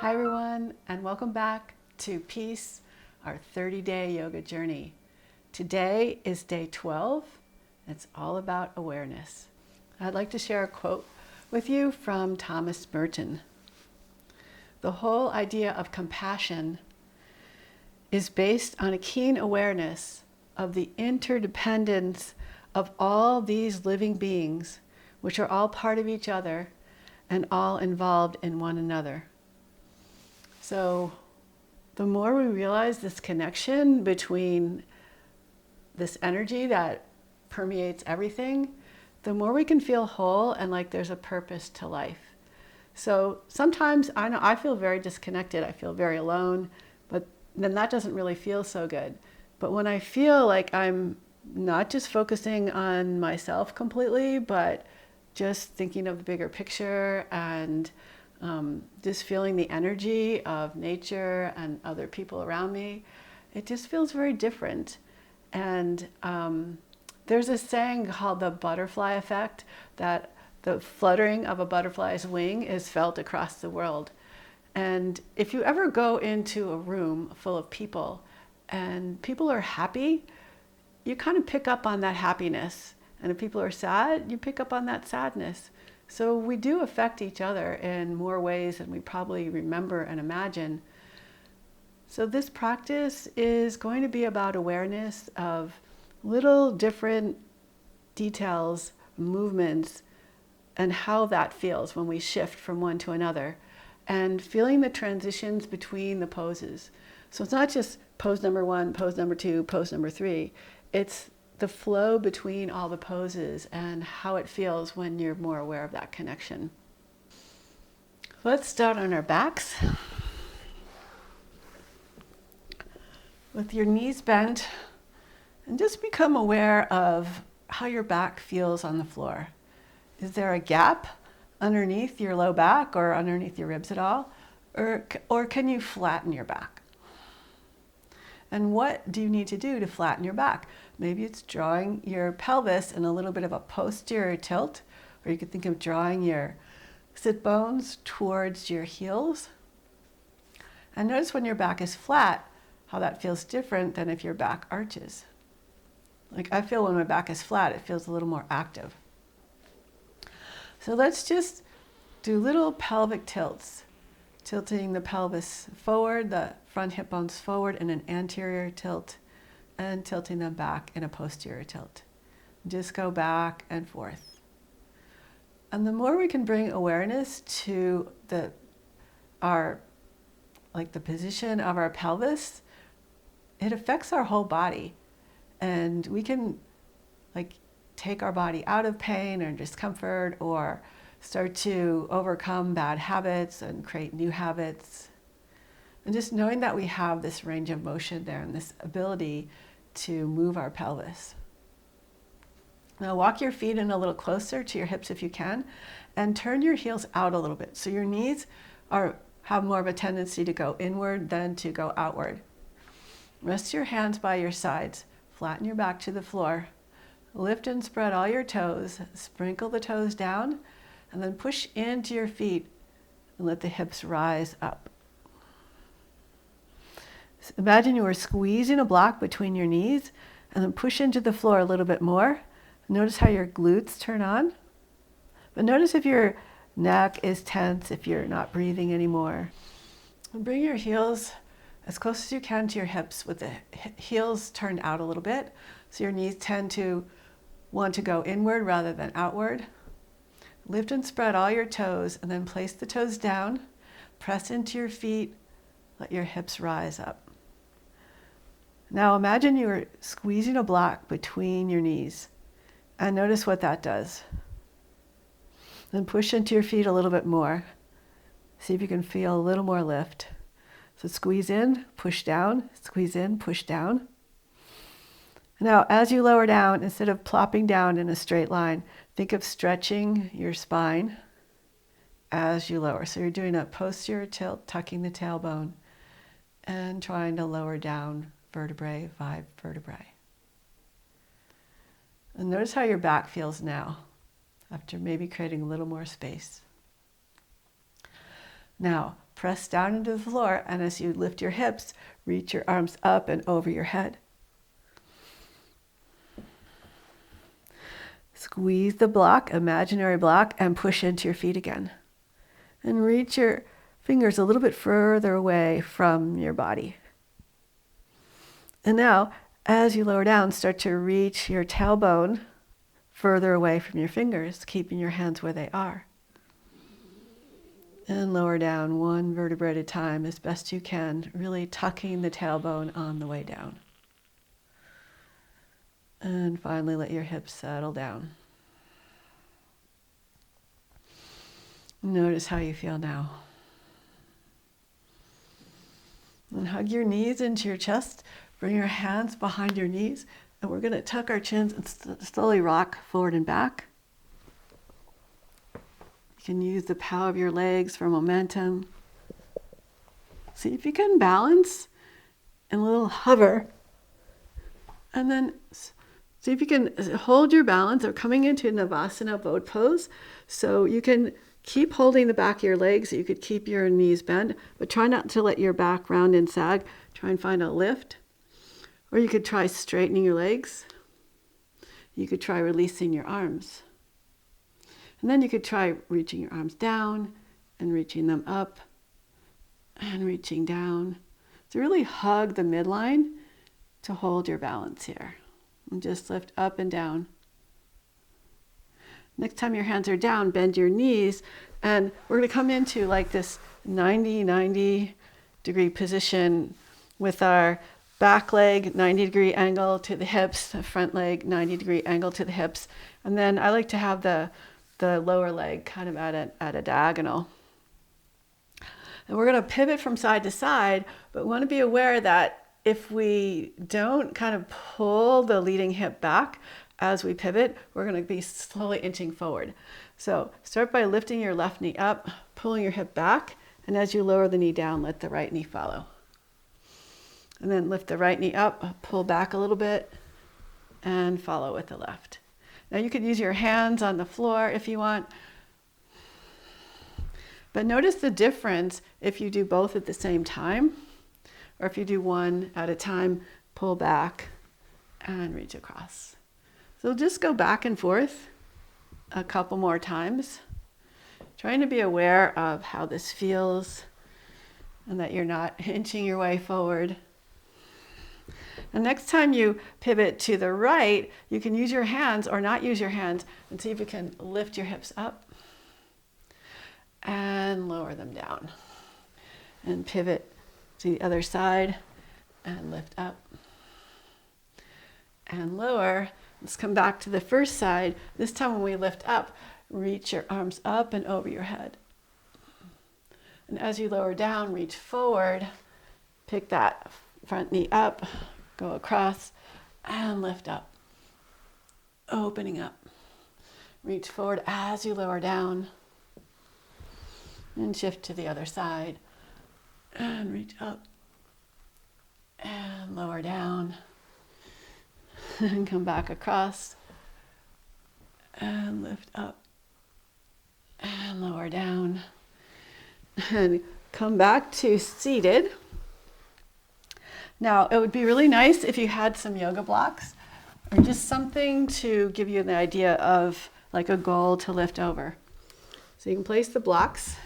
Hi everyone, and welcome back to Peace, our 30-day yoga journey. Today is day 12. It's all about awareness. I'd like to share a quote with you from Thomas Merton. The whole idea of compassion is based on a keen awareness of the interdependence of all these living beings, which are all part of each other and all involved in one another. So the more we realize this connection between this energy that permeates everything, the more we can feel whole and like there's a purpose to life. So sometimes I know I feel very disconnected. I feel very alone, but then that doesn't really feel so good. But when I feel like I'm not just focusing on myself completely, but just thinking of the bigger picture and just feeling the energy of nature and other people around me, it just feels very different. And there's a saying called the butterfly effect, that the fluttering of a butterfly's wing is felt across the world. And if you ever go into a room full of people and people are happy, you kind of pick up on that happiness. And if people are sad, you pick up on that sadness. So we do affect each other in more ways than we probably remember and imagine. So this practice is going to be about awareness of little different details, movements, and how that feels when we shift from one to another, and feeling the transitions between the poses. So it's not just pose number 1, pose number 2, pose number 3. It's the flow between all the poses and how it feels when you're more aware of that connection. Let's start on our backs. With your knees bent, and just become aware of how your back feels on the floor. Is there a gap underneath your low back or underneath your ribs at all? Or can you flatten your back? And what do you need to do to flatten your back? Maybe it's drawing your pelvis in a little bit of a posterior tilt, or you could think of drawing your sit bones towards your heels. And notice when your back is flat, how that feels different than if your back arches. Like I feel when my back is flat, it feels a little more active. So let's just do little pelvic tilts, tilting the pelvis forward, the front hip bones forward in an anterior tilt, and tilting them back in a posterior tilt. Just go back and forth. And the more we can bring awareness to the position of our pelvis, it affects our whole body. And we can take our body out of pain or discomfort, or start to overcome bad habits and create new habits. And just knowing that we have this range of motion there and this ability to move our pelvis. Now walk your feet in a little closer to your hips if you can, and turn your heels out a little bit. So your knees have more of a tendency to go inward than to go outward. Rest your hands by your sides. Flatten your back to the floor. Lift and spread all your toes. Sprinkle the toes down, and then push into your feet and let the hips rise up. So imagine you were squeezing a block between your knees, and then push into the floor a little bit more. Notice how your glutes turn on. But notice if your neck is tense, if you're not breathing anymore. And bring your heels as close as you can to your hips with the heels turned out a little bit. So your knees tend to want to go inward rather than outward. Lift and spread all your toes, and then place the toes down. Press into your feet. Let your hips rise up. Now imagine you are squeezing a block between your knees, and notice what that does. Then push into your feet a little bit more. See if you can feel a little more lift. So squeeze in, push down, squeeze in, push down. Now, as you lower down, instead of plopping down in a straight line, think of stretching your spine as you lower. So you're doing a posterior tilt, tucking the tailbone, and trying to lower down vertebrae, 5 vertebrae. And notice how your back feels now, after maybe creating a little more space. Now, press down into the floor, and as you lift your hips, reach your arms up and over your head. Squeeze the block, imaginary block, and push into your feet again. And reach your fingers a little bit further away from your body. And now, as you lower down, start to reach your tailbone further away from your fingers, keeping your hands where they are. And lower down one vertebra at a time as best you can, really tucking the tailbone on the way down. And finally, let your hips settle down. Notice how you feel now. And hug your knees into your chest. Bring your hands behind your knees. And we're going to tuck our chins and slowly rock forward and back. You can use the power of your legs for momentum. See if you can balance and a little hover. And then see if you can hold your balance or coming into Navasana boat pose. So you can keep holding the back of your legs. You could keep your knees bent, but try not to let your back round and sag. Try and find a lift. Or you could try straightening your legs. You could try releasing your arms. And then you could try reaching your arms down and reaching them up and reaching down. So really hug the midline to hold your balance here. And just lift up and down. Next time your hands are down, bend your knees, and we're going to come into like this 90 degree position with our back leg 90-degree angle to the hips, the front leg 90-degree angle to the hips, and then I like to have the lower leg kind of at a diagonal. And we're going to pivot from side to side, but we want to be aware that if we don't kind of pull the leading hip back as we pivot, we're going to be slowly inching forward. So start by lifting your left knee up, pulling your hip back, and as you lower the knee down, let the right knee follow. And then lift the right knee up, pull back a little bit, and follow with the left. Now you could use your hands on the floor if you want. But notice the difference if you do both at the same time, or if you do one at a time, pull back and reach across. So just go back and forth a couple more times, trying to be aware of how this feels and that you're not inching your way forward. And next time you pivot to the right, you can use your hands or not use your hands and see if you can lift your hips up and lower them down. And pivot to the other side and lift up and lower. Let's come back to the first side. This time when we lift up, reach your arms up and over your head. And as you lower down, reach forward, pick that front knee up, go across and lift up, opening up. Reach forward as you lower down and shift to the other side and reach up and lower down and come back across and lift up and lower down and come back to seated. Now, it would be really nice if you had some yoga blocks or just something to give you the idea of like a goal to lift over. So you can place the blocks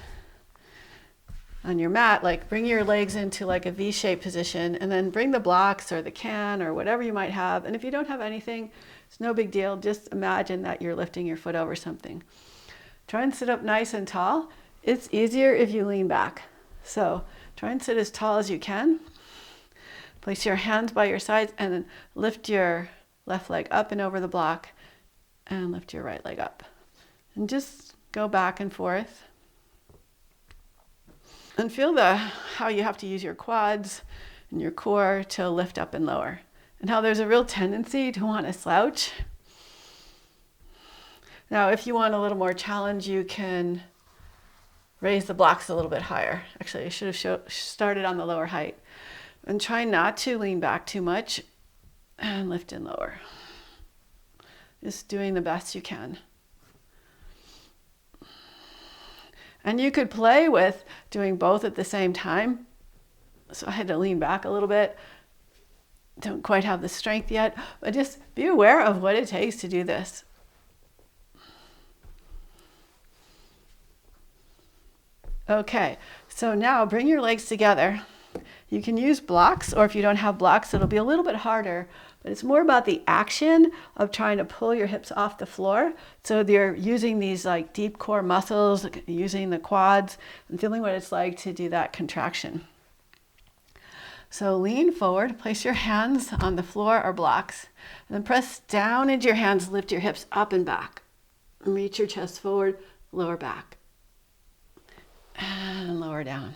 on your mat, like bring your legs into like a V-shaped position and then bring the blocks or the can or whatever you might have. And if you don't have anything, it's no big deal. Just imagine that you're lifting your foot over something. Try and sit up nice and tall. It's easier if you lean back. So try and sit as tall as you can. Place your hands by your sides and then lift your left leg up and over the block and lift your right leg up. And just go back and forth. And feel how you have to use your quads and your core to lift up and lower. And how there's a real tendency to want to slouch. Now, if you want a little more challenge, you can raise the blocks a little bit higher. Actually, I should have started on the lower height. And try not to lean back too much and lift and lower. Just doing the best you can. And you could play with doing both at the same time. So I had to lean back a little bit. Don't quite have the strength yet, but just be aware of what it takes to do this. Okay, so now bring your legs together. You can use blocks, or if you don't have blocks, it'll be a little bit harder, but it's more about the action of trying to pull your hips off the floor. So you're using these like deep core muscles, using the quads, and feeling what it's like to do that contraction. So lean forward, place your hands on the floor or blocks, and then press down into your hands, lift your hips up and back. And reach your chest forward, lower back. And lower down.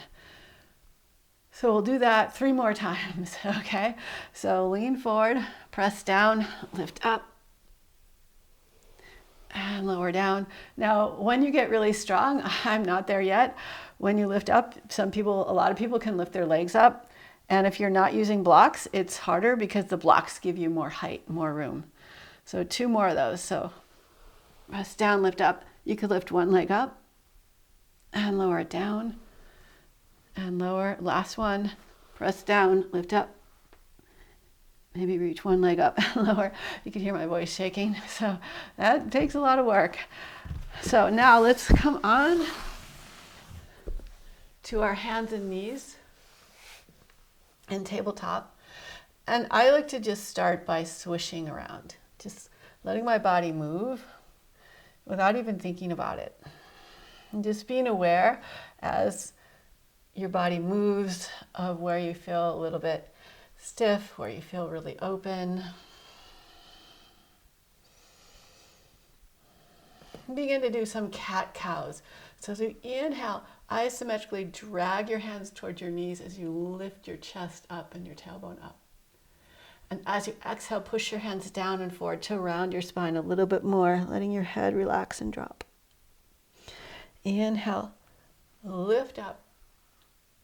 So we'll do that 3 more times, okay? So lean forward, press down, lift up, and lower down. Now, when you get really strong, I'm not there yet. When you lift up, a lot of people can lift their legs up. And if you're not using blocks, it's harder because the blocks give you more height, more room. So 2 more of those. So press down, lift up. You could lift one leg up and lower it down and lower. Last one, press down, lift up. Maybe reach one leg up and lower. You can hear my voice shaking. So that takes a lot of work. So now let's come on to our hands and knees and tabletop. And I like to just start by swishing around, just letting my body move without even thinking about it. And just being aware as your body moves of where you feel a little bit stiff, where you feel really open. Begin to do some cat-cows. So as you inhale, isometrically drag your hands towards your knees as you lift your chest up and your tailbone up. And as you exhale, push your hands down and forward to round your spine a little bit more, letting your head relax and drop. Inhale, lift up,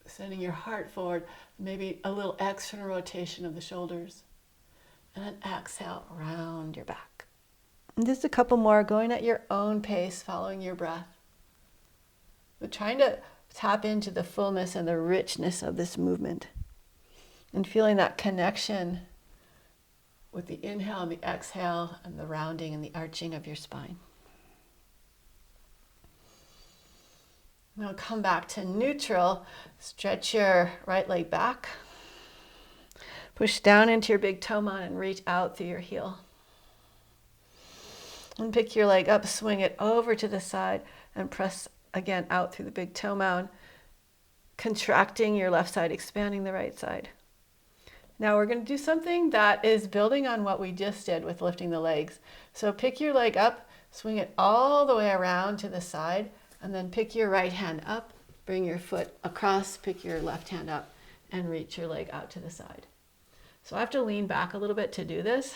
sending your heart forward, maybe a little external rotation of the shoulders. And then exhale, round your back. And just a couple more, going at your own pace, following your breath. But trying to tap into the fullness and the richness of this movement. And feeling that connection with the inhale and the exhale and the rounding and the arching of your spine. Now come back to neutral. Stretch your right leg back. Push down into your big toe mound and reach out through your heel. And pick your leg up, swing it over to the side and press again out through the big toe mound, contracting your left side, expanding the right side. Now we're going to do something that is building on what we just did with lifting the legs. So pick your leg up, swing it all the way around to the side, and then pick your right hand up, bring your foot across, pick your left hand up, and reach your leg out to the side. So I have to lean back a little bit to do this,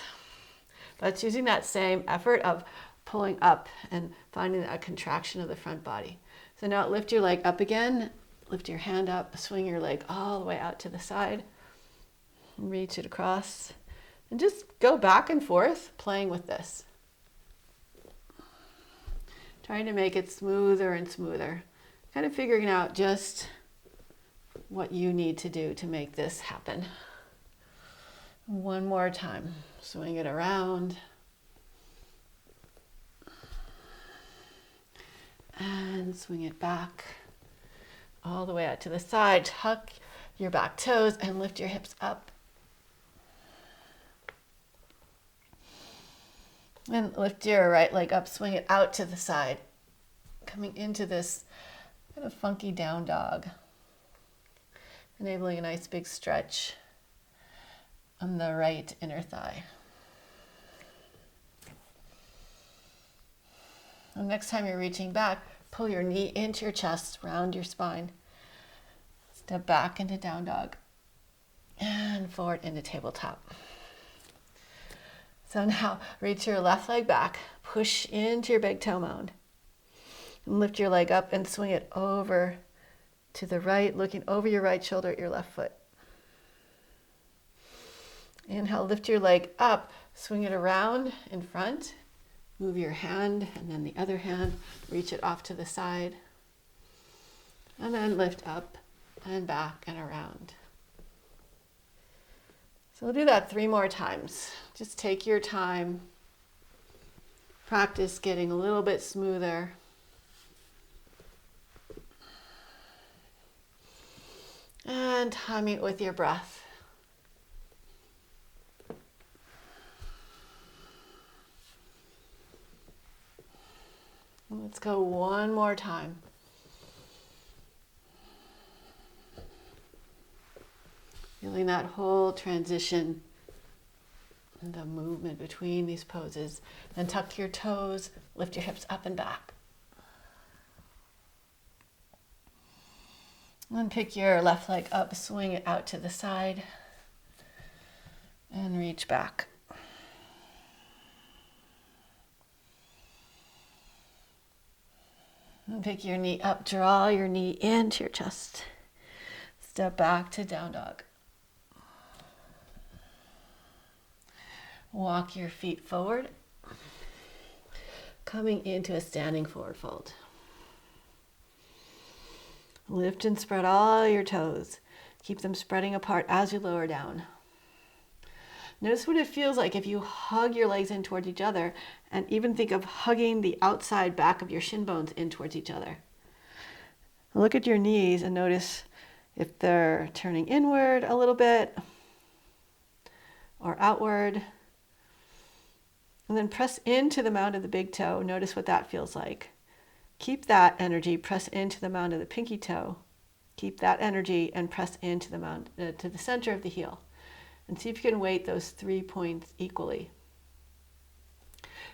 but it's using that same effort of pulling up and finding that contraction of the front body. So now lift your leg up again, lift your hand up, swing your leg all the way out to the side, reach it across, and just go back and forth playing with this. Trying to make it smoother and smoother. Kind of figuring out just what you need to do to make this happen. One more time. Swing it around. And swing it back all the way out to the side. Tuck your back toes and lift your hips up. And lift your right leg up, swing it out to the side. Coming into this kind of funky down dog. Enabling a nice big stretch on the right inner thigh. And next time you're reaching back, pull your knee into your chest, round your spine. Step back into down dog. And forward into tabletop. So now reach your left leg back, push into your big toe mound. And lift your leg up and swing it over to the right, looking over your right shoulder at your left foot. Inhale, lift your leg up, swing it around in front. Move your hand and then the other hand, reach it off to the side. And then lift up and back and around. So we'll do that 3 more times. Just take your time. Practice getting a little bit smoother. And timing it with your breath. Let's go one more time. Feeling that whole transition and the movement between these poses. Then tuck your toes, lift your hips up and back. And then pick your left leg up, swing it out to the side, and reach back. And pick your knee up, draw your knee into your chest. Step back to down dog. Walk your feet forward, coming into a standing forward fold. Lift and spread all your toes. Keep them spreading apart as you lower down. Notice what it feels like if you hug your legs in towards each other, and even think of hugging the outside back of your shin bones in towards each other. Look at your knees and notice if they're turning inward a little bit or outward. And then press into the mound of the big toe. Notice what that feels like. Keep that energy, press into the mound of the pinky toe. Keep that energy and press into the mound, to the center of the heel. And see if you can weight those 3 points equally.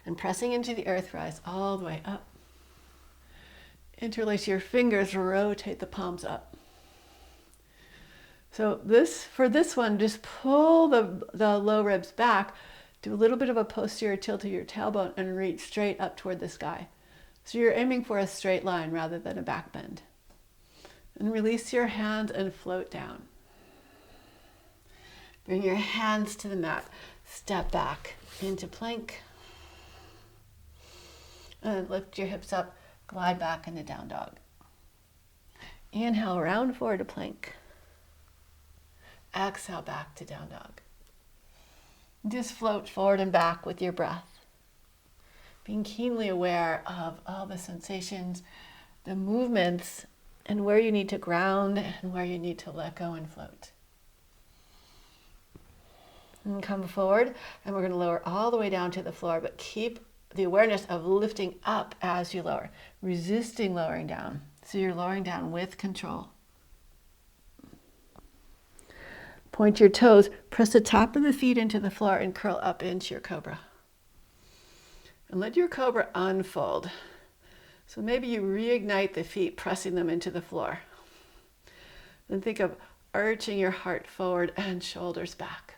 And pressing into the earth, rise all the way up. Interlace your fingers, rotate the palms up. So for this one, just pull the low ribs back, do a little bit of a posterior tilt of your tailbone and reach straight up toward the sky. So you're aiming for a straight line rather than a back bend. And release your hands and float down. Bring your hands to the mat. Step back into plank. And lift your hips up. Glide back into down dog. Inhale, round forward to plank. Exhale, back to down dog. Just float forward and back with your breath. Being keenly aware of all the sensations, the movements, and where you need to ground and where you need to let go and float. And come forward, and we're going to lower all the way down to the floor, but keep the awareness of lifting up as you lower, resisting lowering down. So you're lowering down with control. Point your toes, press the top of the feet into the floor and curl up into your cobra. And let your cobra unfold. So maybe you reignite the feet, pressing them into the floor. Then think of arching your heart forward and shoulders back.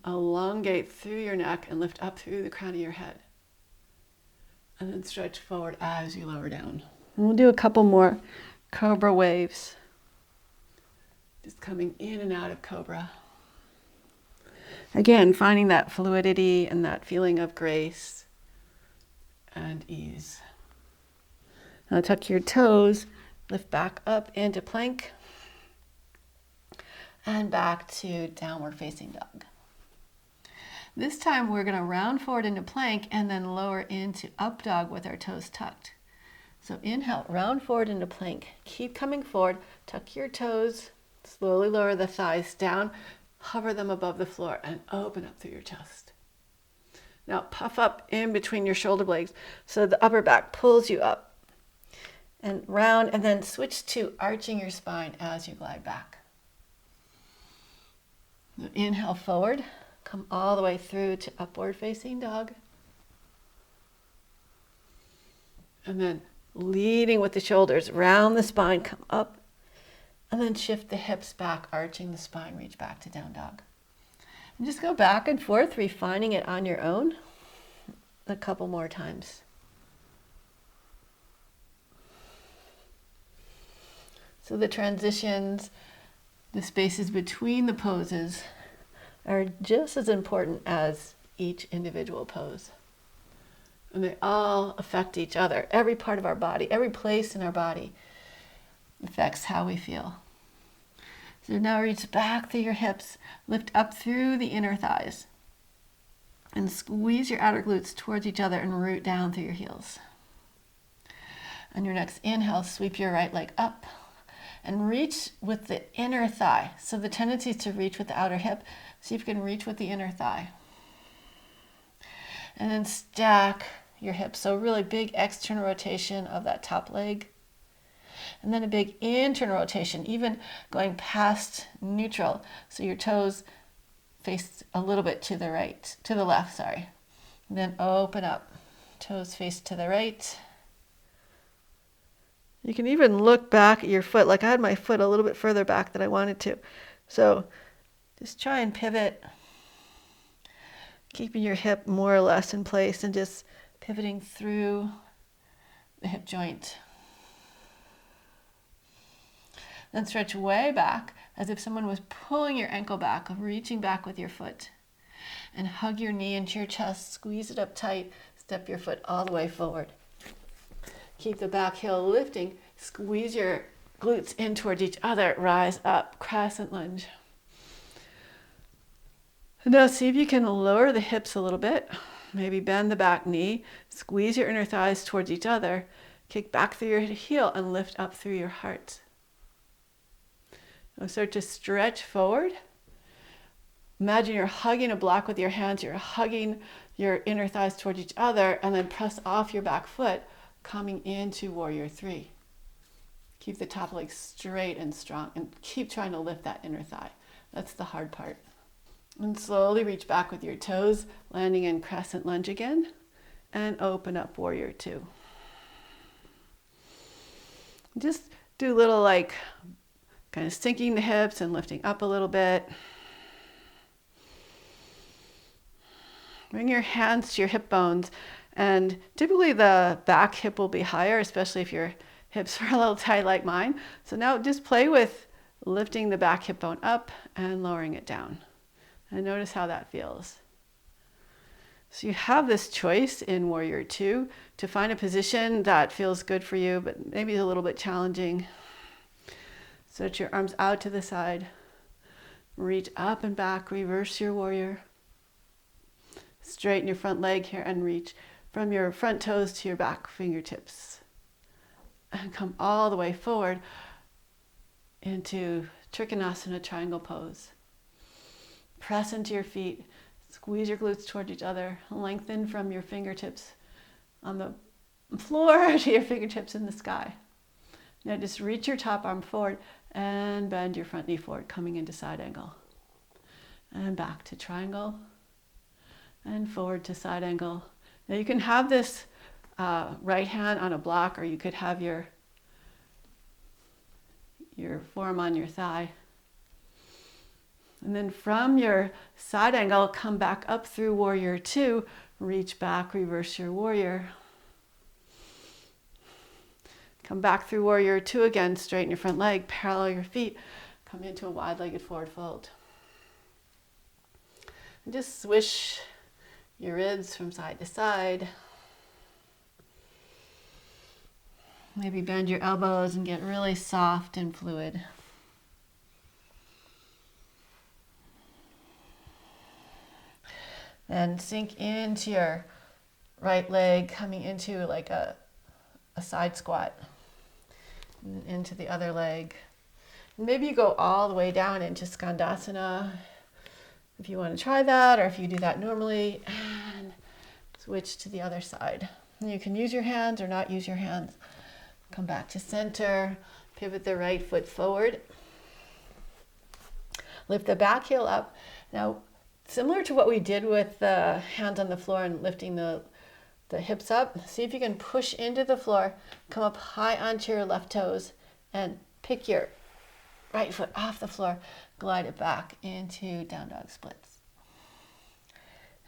Elongate through your neck and lift up through the crown of your head. And then stretch forward as you lower down. And we'll do a couple more cobra waves. Just coming in and out of cobra. Again, finding that fluidity and that feeling of grace and ease. Now tuck your toes, lift back up into plank, and back to downward facing dog. This time we're going to round forward into plank and then lower into up dog with our toes tucked. So inhale, round forward into plank. Keep coming forward, tuck your toes, slowly lower the thighs down, hover them above the floor, and open up through your chest. Now puff up in between your shoulder blades so the upper back pulls you up. And round, and then switch to arching your spine as you glide back. Now inhale forward, come all the way through to upward facing dog. And then leading with the shoulders, round the spine, come up. And then shift the hips back, arching the spine, reach back to down dog. And just go back and forth, refining it on your own a couple more times. So the transitions, the spaces between the poses are just as important as each individual pose. And they all affect each other. Every part of our body, every place in our body affects how we feel. So now reach back through your hips, lift up through the inner thighs, and squeeze your outer glutes towards each other and root down through your heels. On your next inhale, sweep your right leg up and reach with the inner thigh. So the tendency is to reach with the outer hip. See if you can reach with the inner thigh. And then stack your hips. So really big external rotation of that top leg. And then a big internal rotation, even going past neutral. So your toes face a little bit to the left, sorry. And then open up. Toes face to the right. You can even look back at your foot. Like I had my foot a little bit further back than I wanted to. So just try and pivot, keeping your hip more or less in place and just pivoting through the hip joint. Then stretch way back as if someone was pulling your ankle back, reaching back with your foot. And hug your knee into your chest, squeeze it up tight, step your foot all the way forward. Keep the back heel lifting, squeeze your glutes in towards each other, rise up, crescent lunge. Now see if you can lower the hips a little bit, maybe bend the back knee, squeeze your inner thighs towards each other, kick back through your heel and lift up through your heart. Now start to stretch forward. Imagine you're hugging a block with your hands, you're hugging your inner thighs towards each other, and then press off your back foot, coming into Warrior 3. Keep the top leg straight and strong, and keep trying to lift that inner thigh. That's the hard part. And slowly reach back with your toes, landing in crescent lunge again, and open up Warrior 2. Just do a little like kind of sinking the hips and lifting up a little bit. Bring your hands to your hip bones, and typically the back hip will be higher, especially if your hips are a little tight like mine. So now just play with lifting the back hip bone up and lowering it down. And notice how that feels. So you have this choice in Warrior 2 to find a position that feels good for you, but maybe a little bit challenging. Stretch your arms out to the side. Reach up and back, reverse your warrior. Straighten your front leg here and reach from your front toes to your back fingertips. And come all the way forward into Trikonasana triangle pose. Press into your feet, squeeze your glutes toward each other, lengthen from your fingertips on the floor to your fingertips in the sky. Now just reach your top arm forward and bend your front knee forward, coming into side angle. And back to triangle and forward to side angle. Now you can have this right hand on a block, or you could have your forearm on your thigh. And then from your side angle, come back up through Warrior 2, reach back, reverse your warrior. Come back through Warrior 2 again, straighten your front leg, parallel your feet, come into a wide-legged forward fold. And just swish your ribs from side to side. Maybe bend your elbows and get really soft and fluid. Then sink into your right leg, coming into like a side squat. And into the other leg. And maybe you go all the way down into Skandasana if you want to try that, or if you do that normally, and switch to the other side. And you can use your hands or not use your hands. Come back to center, pivot the right foot forward. Lift the back heel up. Now, similar to what we did with the hands on the floor and lifting the hips up, see if you can push into the floor, come up high onto your left toes, and pick your right foot off the floor, glide it back into down dog splits.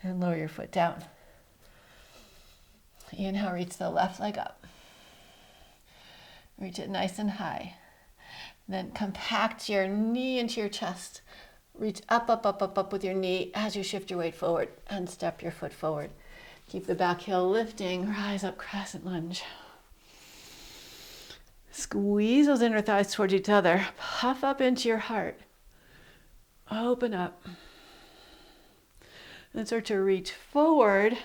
And lower your foot down. Inhale, reach the left leg up. Reach it nice and high. Then compact your knee into your chest. Reach up, up, up, up, up with your knee as you shift your weight forward and step your foot forward. Keep the back heel lifting. Rise up, crescent lunge. Squeeze those inner thighs towards each other. Puff up into your heart. Open up. Then start to reach forward.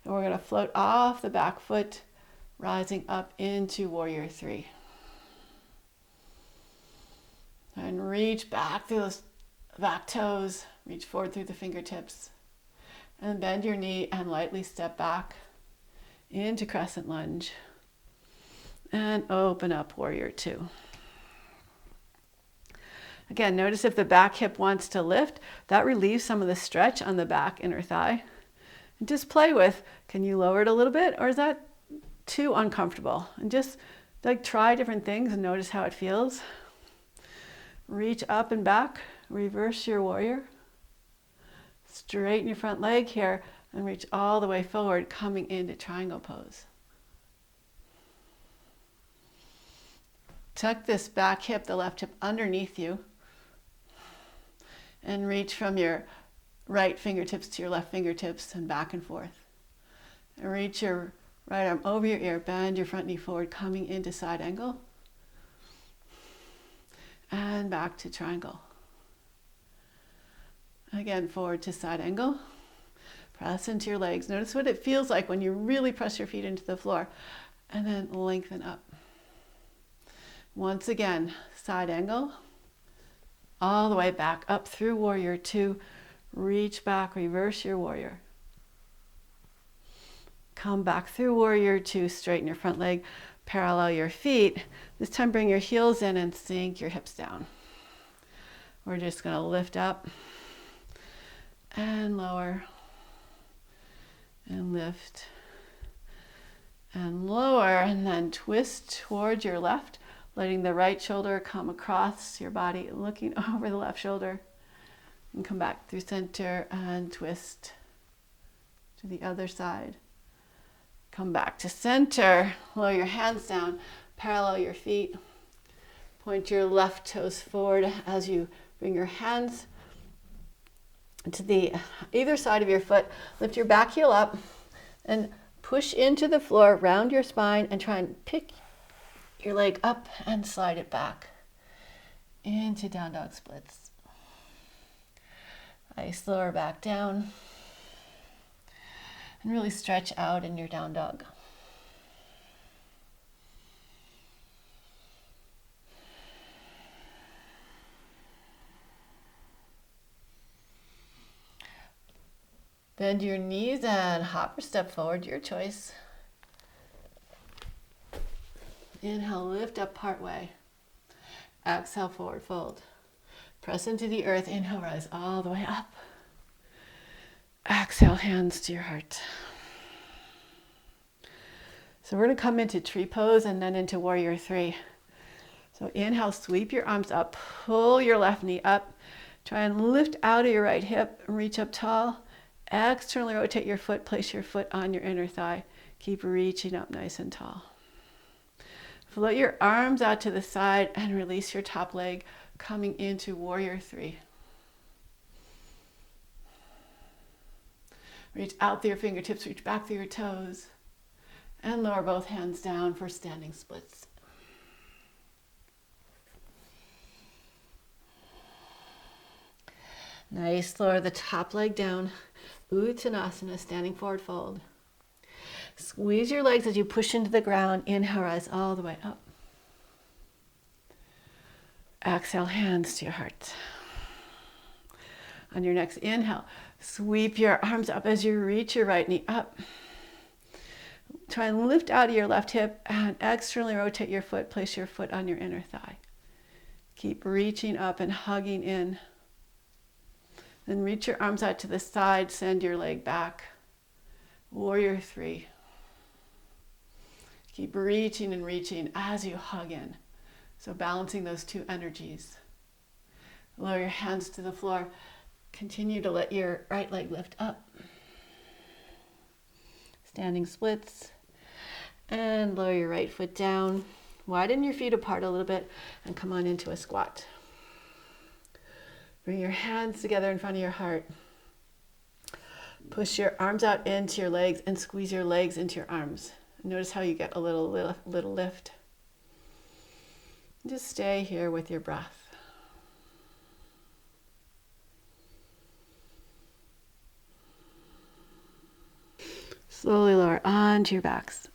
And we're going to float off the back foot, rising up into warrior three. And reach back through those back toes. Reach forward through the fingertips. And bend your knee and lightly step back into crescent lunge. And open up warrior two. Again, notice if the back hip wants to lift, that relieves some of the stretch on the back inner thigh. And just play with, can you lower it a little bit, or is that too uncomfortable? And just like try different things and notice how it feels. Reach up and back, reverse your warrior. Straighten your front leg here and reach all the way forward, coming into triangle pose. Tuck this back hip, the left hip underneath you, and reach from your right fingertips to your left fingertips and back and forth. And reach your right arm over your ear, bend your front knee forward, coming into side angle. And back to triangle. Again, forward to side angle. Press into your legs. Notice what it feels like when you really press your feet into the floor. And then lengthen up. Once again, side angle. All the way back up through warrior two. Reach back, reverse your warrior. Come back through warrior two, straighten your front leg, parallel your feet. This time bring your heels in and sink your hips down. We're just going to lift up and lower and lift and lower, and then twist towards your left, letting the right shoulder come across your body, looking over the left shoulder, and come back through center and twist to the other side. Come back to center, lower your hands down, parallel your feet, point your left toes forward as you bring your hands to the either side of your foot. Lift your back heel up and push into the floor, round your spine, and try and pick your leg up and slide it back into down dog splits. Nice, lower back down. And really stretch out in your down dog. Bend your knees and hop or step forward, your choice. Inhale, lift up part way. Exhale, forward fold. Press into the earth. Inhale, rise all the way up. Exhale, hands to your heart. So we're going to come into tree pose and then into warrior three. So inhale, sweep your arms up, pull your left knee up. Try and lift out of your right hip and reach up tall. Externally rotate your foot, place your foot on your inner thigh. Keep reaching up nice and tall. Float your arms out to the side and release your top leg, coming into warrior three. Reach out through your fingertips, reach back through your toes, and lower both hands down for standing splits. Nice, lower the top leg down. Uttanasana, standing forward fold. Squeeze your legs as you push into the ground. Inhale, rise all the way up. Exhale, hands to your heart. On your next inhale, sweep your arms up as you reach your right knee up. Try and lift out of your left hip and externally rotate your foot. Place your foot on your inner thigh. Keep reaching up and hugging in. Then reach your arms out to the side. Send your leg back. Warrior three. Keep reaching and reaching as you hug in. So balancing those two energies. Lower your hands to the floor. Continue to let your right leg lift up. Standing splits. And lower your right foot down. Widen your feet apart a little bit and come on into a squat. Bring your hands together in front of your heart. Push your arms out into your legs and squeeze your legs into your arms. Notice how you get a little lift. Just stay here with your breath. Slowly lower onto your backs.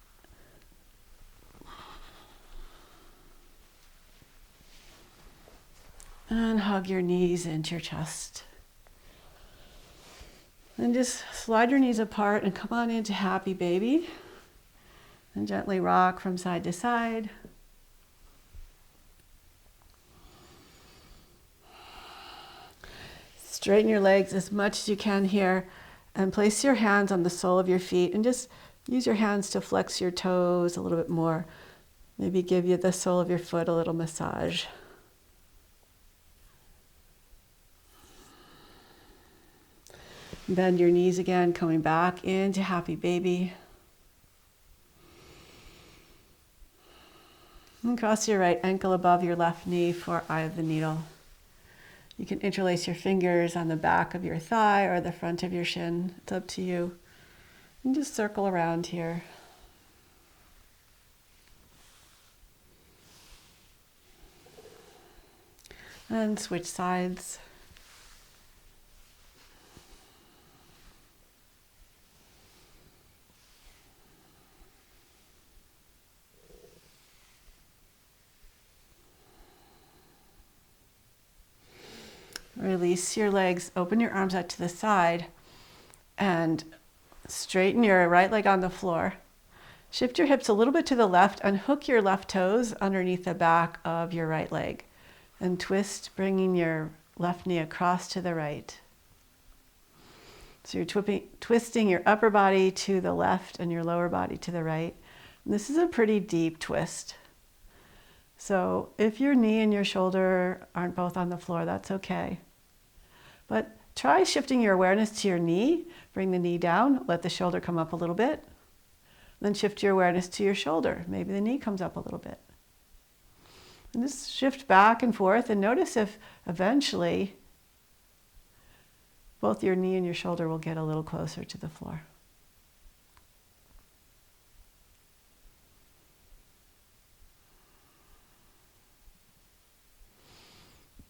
And hug your knees into your chest. And just slide your knees apart and come on into happy baby. And gently rock from side to side. Straighten your legs as much as you can here and place your hands on the sole of your feet and just use your hands to flex your toes a little bit more. Maybe give you the sole of your foot a little massage. Bend your knees again, coming back into happy baby. And cross your right ankle above your left knee for eye of the needle. You can interlace your fingers on the back of your thigh or the front of your shin. It's up to you. And just circle around here. And switch sides. Release your legs, open your arms out to the side, and straighten your right leg on the floor. Shift your hips a little bit to the left and hook your left toes underneath the back of your right leg. And twist, bringing your left knee across to the right. So you're twisting your upper body to the left and your lower body to the right. And this is a pretty deep twist. So if your knee and your shoulder aren't both on the floor, that's okay. But try shifting your awareness to your knee. Bring the knee down, let the shoulder come up a little bit. Then shift your awareness to your shoulder. Maybe the knee comes up a little bit. And just shift back and forth and notice if eventually both your knee and your shoulder will get a little closer to the floor.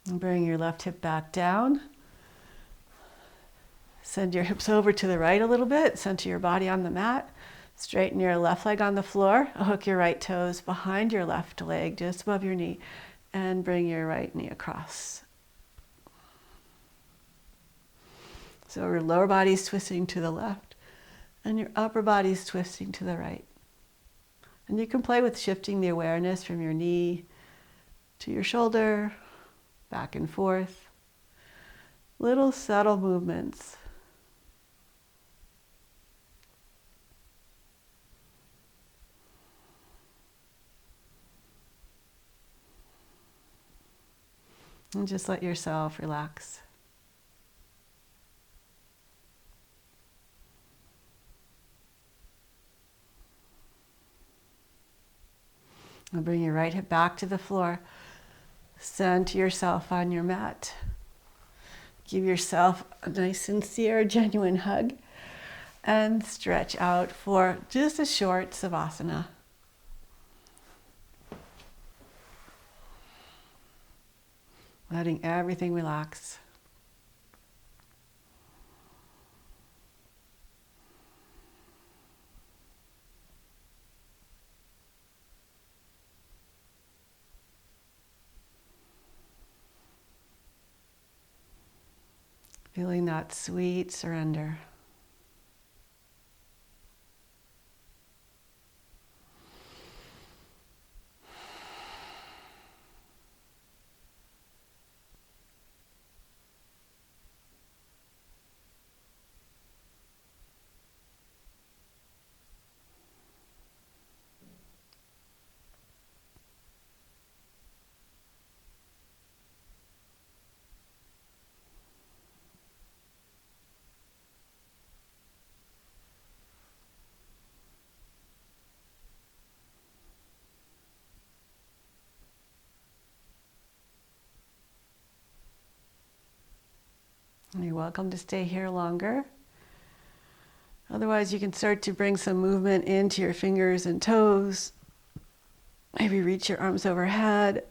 And bring your left hip back down. Send your hips over to the right a little bit. Center your body on the mat. Straighten your left leg on the floor. Hook your right toes behind your left leg, just above your knee. And bring your right knee across. So your lower body is twisting to the left. And your upper body is twisting to the right. And you can play with shifting the awareness from your knee to your shoulder, back and forth. Little subtle movements. And just let yourself relax. Now bring your right hip back to the floor. Center yourself on your mat. Give yourself a nice, sincere, genuine hug. And stretch out for just a short savasana. Letting everything relax. Feeling that sweet surrender. You're welcome to stay here longer. Otherwise, you can start to bring some movement into your fingers and toes. Maybe reach your arms overhead.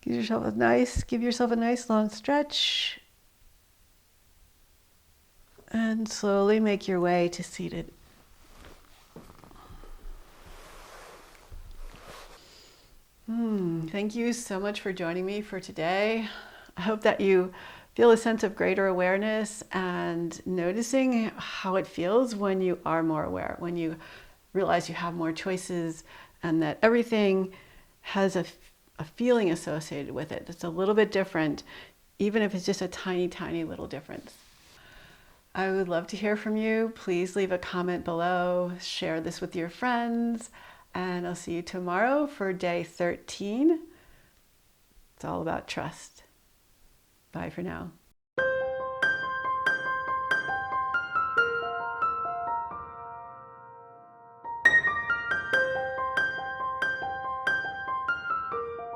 Give yourself a nice long stretch. And slowly make your way to seated. Thank you so much for joining me for today. I hope that you feel a sense of greater awareness and noticing how it feels when you are more aware, when you realize you have more choices and that everything has a feeling associated with it. It's a little bit different, even if it's just a tiny, tiny little difference. I would love to hear from you. Please leave a comment below, share this with your friends, and I'll see you tomorrow for day 13. It's all about trust. Bye for now.